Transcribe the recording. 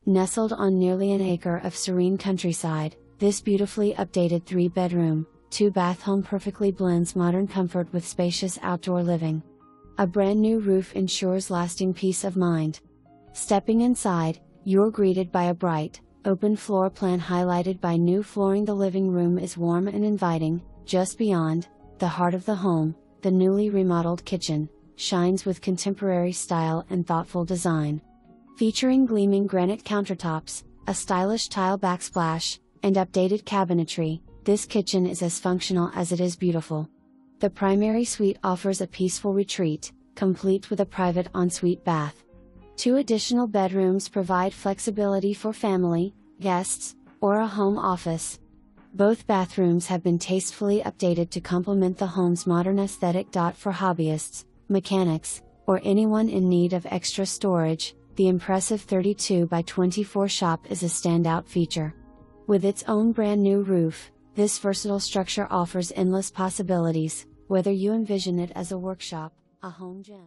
Nestled on nearly an acre of serene countryside, this beautifully updated 3-bedroom, 2-bath home perfectly blends modern comfort with spacious outdoor living. A brand new roof ensures lasting peace of mind. Stepping inside, you're greeted by a bright, open floor plan highlighted by new flooring. The living room is warm and inviting. Just beyond, the heart of the home, the newly remodeled kitchen, shines with contemporary style and thoughtful design. Featuring gleaming granite countertops, a stylish tile backsplash, and updated cabinetry, this kitchen is as functional as it is beautiful. The primary suite offers a peaceful retreat, complete with a private ensuite bath. 2 additional bedrooms provide flexibility for family, guests, or a home office. Both bathrooms have been tastefully updated to complement the home's modern aesthetic. For hobbyists, mechanics, or anyone in need of extra storage, the impressive 32 by 24 shop is a standout feature. With its own brand new roof, this versatile structure offers endless possibilities, whether you envision it as a workshop, a home gym,